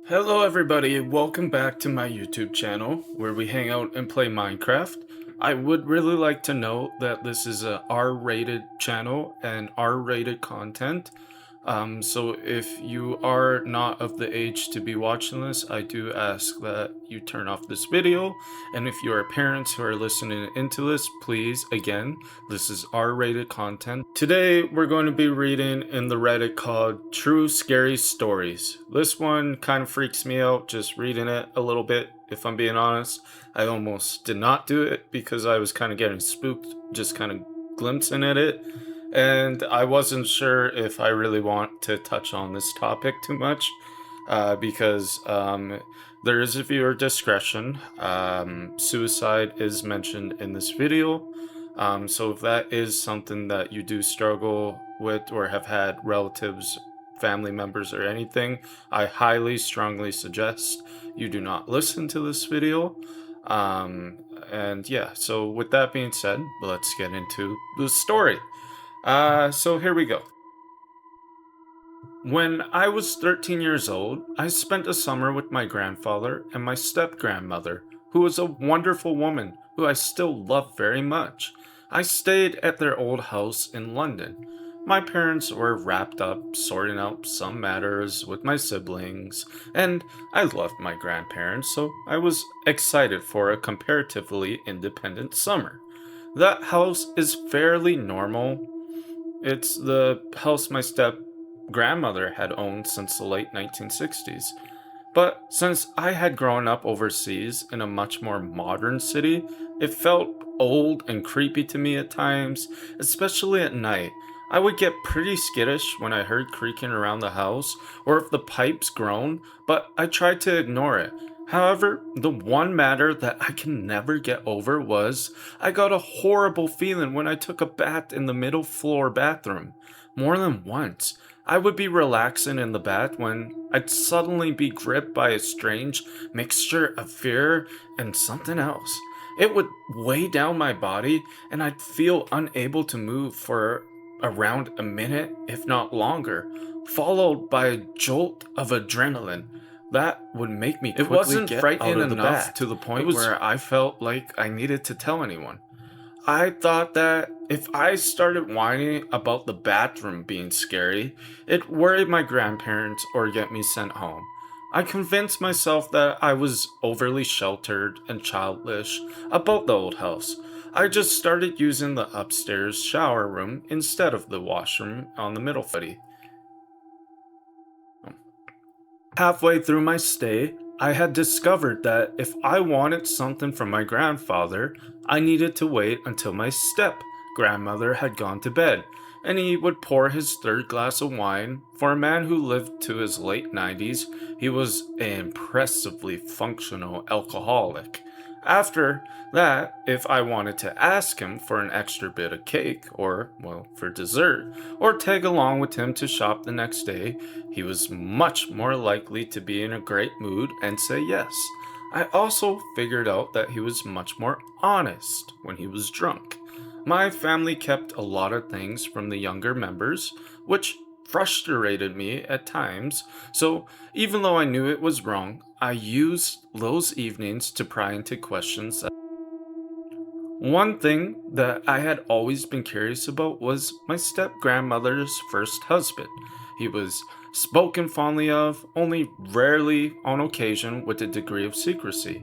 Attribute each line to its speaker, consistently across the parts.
Speaker 1: Hello everybody, welcome back to my YouTube channel where we hang out and play Minecraft. I would really like to note that this is a R-rated channel and R-rated content. So if you are not of the age to be watching this, I do ask that you turn off this video. And if you are parents who are listening into this, please, again, this is R-rated content. Today, we're going to be reading in the Reddit called True Scary Stories. This one kind of freaks me out just reading it a little bit, if I'm being honest. I almost did not do it because I was kind of getting spooked, just kind of glimpsing at it. And I wasn't sure if I really want to touch on this topic too much because there is a viewer discretion. Suicide is mentioned in this video. So if that is something that you do struggle with or have had relatives, family members, or anything, I highly, strongly suggest you do not listen to this video. And yeah, so with that being said, let's get into the story. So here we go. When I was 13 years old, I spent a summer with my grandfather and my step-grandmother, who was a wonderful woman who I still love very much. I stayed at their old house in London. My parents were wrapped up sorting out some matters with my siblings, and I loved my grandparents, so I was excited for a comparatively independent summer. That house is fairly normal. It's the house my step grandmother had owned since the late 1960s. But since I had grown up overseas in a much more modern city, it felt old and creepy to me at times, especially at night. I would get pretty skittish when I heard creaking around the house or if the pipes groaned, but I tried to ignore it. However, the one matter that I can never get over was I got a horrible feeling when I took a bath in the middle floor bathroom. More than once, I would be relaxing in the bath when I'd suddenly be gripped by a strange mixture of fear and something else. It would weigh down my body, and I'd feel unable to move for around a minute, if not longer, followed by a jolt of adrenaline that would make me quickly
Speaker 2: It wasn't
Speaker 1: get
Speaker 2: frightening
Speaker 1: out of the
Speaker 2: enough
Speaker 1: bath
Speaker 2: to the point
Speaker 1: where I felt like I needed to tell anyone. I thought that if I started whining about the bathroom being scary, it'd worry my grandparents or get me sent home. I convinced myself that I was overly sheltered and childish about the old house. I just started using the upstairs shower room instead of the washroom on the middle floor. Halfway through my stay, I had discovered that if I wanted something from my grandfather, I needed to wait until my step grandmother had gone to bed, and he would pour his third glass of wine. For a man who lived to his late 90s, he was an impressively functional alcoholic. After that, if I wanted to ask him for an extra bit of cake, or, well, for dessert, or tag along with him to shop the next day, he was much more likely to be in a great mood and say yes. I also figured out that he was much more honest when he was drunk. My family kept a lot of things from the younger members, which frustrated me at times, so even though I knew it was wrong, I used those evenings to pry into questions. One thing that I had always been curious about was my step grandmother's first husband. He was spoken fondly of, only rarely on occasion with a degree of secrecy.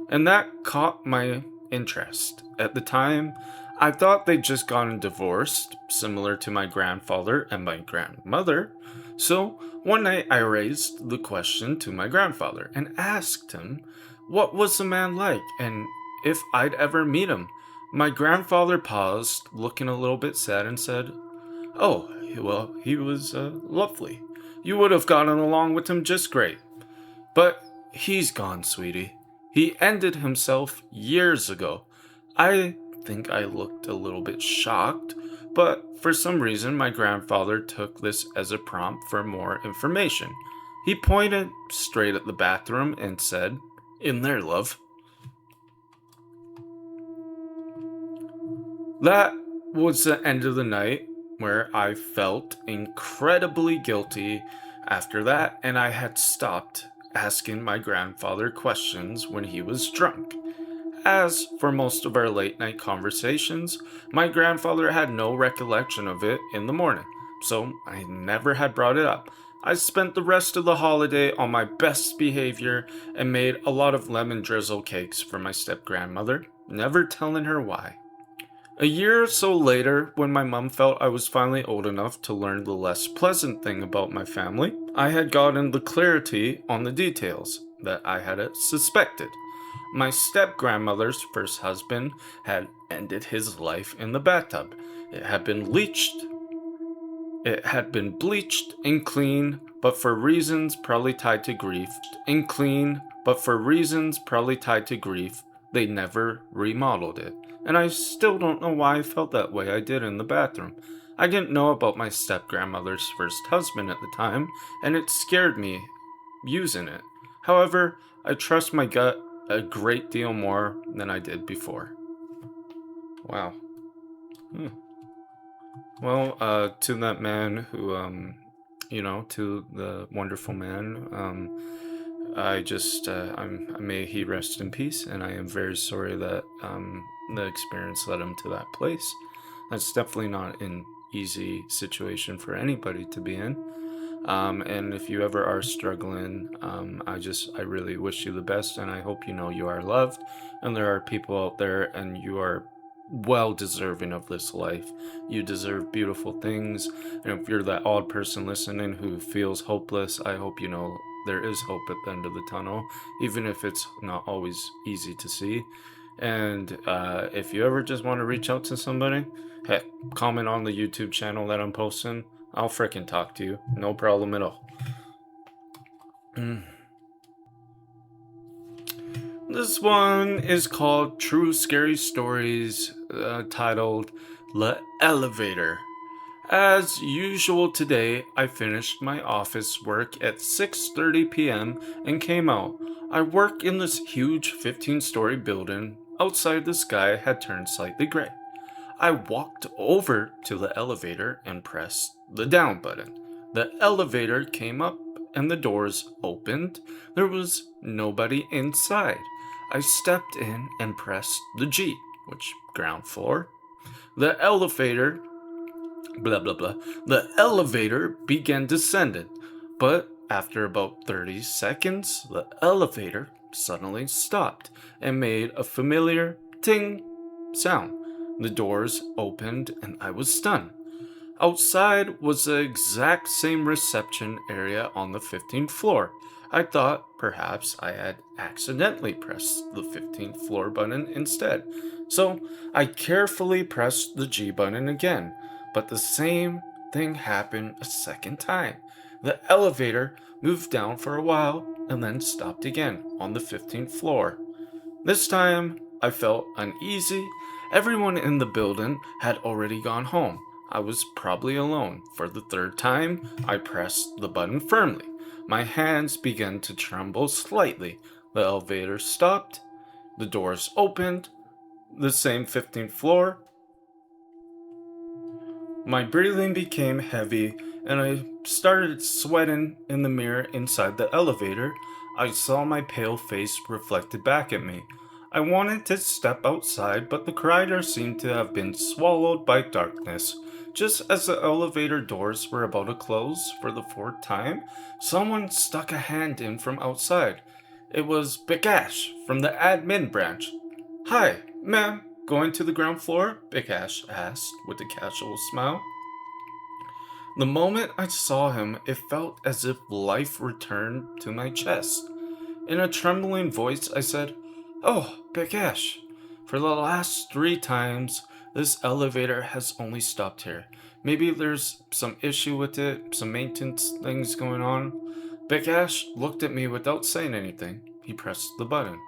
Speaker 1: And that caught my interest. At the time, I thought they'd just gotten divorced, similar to my grandfather and my grandmother. So one night I raised the question to my grandfather and asked him what was the man like and if I'd ever meet him. My grandfather paused, looking a little bit sad, and said, "Oh, well, he was lovely. You would have gotten along with him just great. But he's gone, sweetie. He ended himself years ago." I think I looked a little bit shocked, but for some reason my grandfather took this as a prompt for more information. He pointed straight at the bathroom and said, "In there, love." That was the end of the night where I felt incredibly guilty After that, and I had stopped asking my grandfather questions when he was drunk. As for most of our late night conversations, my grandfather had no recollection of it in the morning, so I never had brought it up. I spent the rest of the holiday on my best behavior and made a lot of lemon drizzle cakes for my step grandmother, never telling her why. A year or so later, when my mom felt I was finally old enough to learn the less pleasant thing about my family, I had gotten the clarity on the details that I had suspected. My step grandmother's first husband had ended his life in the bathtub. It had been bleached. It had been bleached and clean, but for reasons probably tied to grief. They never remodeled it. And I still don't know why I felt that way I did in the bathroom. I didn't know about my step grandmother's first husband at the time, and it scared me using it. However, I trust my gut a great deal more than I did before. Wow. Hmm. Well, to that man who, to the wonderful man, may he rest in peace, and I am very sorry that, the experience led him to that place. That's definitely not an easy situation for anybody to be in. And if you ever are struggling, I really wish you the best, and I hope you know you are loved, and there are people out there, and you are well deserving of this life. You deserve beautiful things, and if you're that odd person listening who feels hopeless, I hope you know there is hope at the end of the tunnel, even if it's not always easy to see. And if you ever just want to reach out to somebody, heck, comment on the YouTube channel that I'm posting. I'll frickin' talk to you. No problem at all. This one is called True Scary Stories, titled The Elevator. As usual today, I finished my office work at 6:30 p.m. and came out. I work in this huge 15-story building. Outside, the sky had turned slightly gray. I walked over to the elevator and pressed the down button. The elevator came up and the doors opened. There was nobody inside. I stepped in and pressed the G, which ground floor. The elevator, blah blah blah. The elevator began descending, but after about 30 seconds, the elevator suddenly stopped and made a familiar ting sound. The doors opened and I was stunned. Outside was the exact same reception area on the 15th floor. I thought perhaps I had accidentally pressed the 15th floor button instead. So I carefully pressed the G button again, but the same thing happened a second time. The elevator moved down for a while and then stopped again on the 15th floor. This time, I felt uneasy. Everyone in the building had already gone home. I was probably alone. For the third time, I pressed the button firmly. My hands began to tremble slightly. The elevator stopped. The doors opened. The same 15th floor. My breathing became heavy, and I started sweating in the mirror inside the elevator. I saw my pale face reflected back at me. I wanted to step outside, but the corridor seemed to have been swallowed by darkness. Just as the elevator doors were about to close for the fourth time, someone stuck a hand in from outside. It was Big Ash from the admin branch. "Hi, ma'am, going to the ground floor?" Big Ash asked with a casual smile. The moment I saw him, it felt as if life returned to my chest. In a trembling voice, I said, "Oh, Big Ash, for the last 3 times, this elevator has only stopped here. Maybe there's some issue with it, some maintenance things going on." Big Ash looked at me without saying anything. He pressed the button.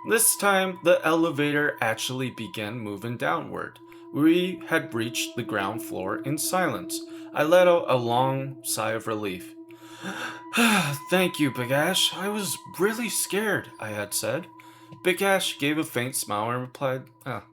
Speaker 1: This time, the elevator actually began moving downward. We had reached the ground floor in silence. I let out a long sigh of relief. "Thank you, Big Ash. I was really scared," I had said. Big Ash gave a faint smile and replied,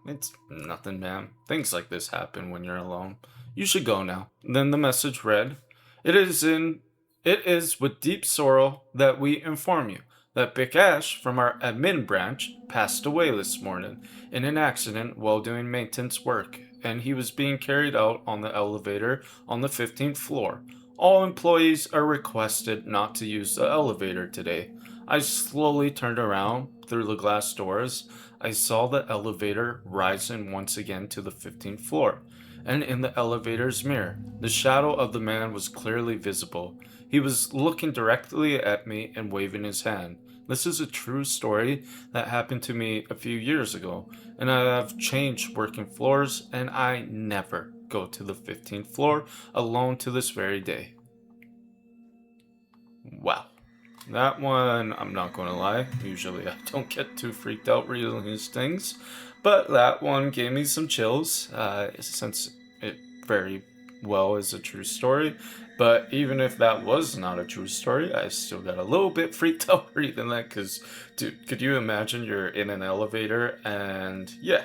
Speaker 1: "It's nothing, ma'am. Things like this happen when you're alone. You should go now." Then the message read, It is in it is with deep sorrow that we inform you that Big Ash from our admin branch passed away this morning in an accident while doing maintenance work, and he was being carried out on the elevator on the 15th floor. All employees are requested not to use the elevator today. I slowly turned around through the glass doors. I saw the elevator rising once again to the 15th floor, and in the elevator's mirror, the shadow of the man was clearly visible. He was looking directly at me and waving his hand. This is a true story that happened to me a few years ago, and I have changed working floors, and I never go to the 15th floor alone to this very day. Wow. That one, I'm not going to lie. Usually I don't get too freaked out reading these things. But that one gave me some chills, since it very well is a true story. But even if that was not a true story, I still got a little bit freaked out reading that. Because, dude, could you imagine you're in an elevator and, yeah,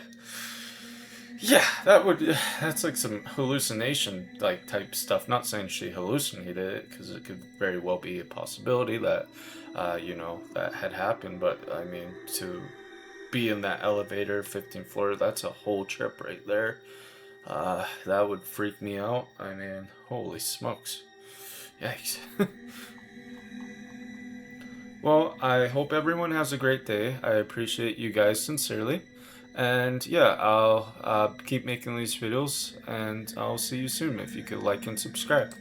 Speaker 1: that's like some hallucination like type stuff. Not saying she hallucinated it, because it could very well be a possibility that, that had happened. But I mean, to be in that elevator, 15th floor, that's a whole trip right there. That would freak me out. I mean, holy smokes. Yikes. Well, I hope everyone has a great day. I appreciate you guys sincerely. And yeah, I'll keep making these videos, and I'll see you soon if you could like and subscribe.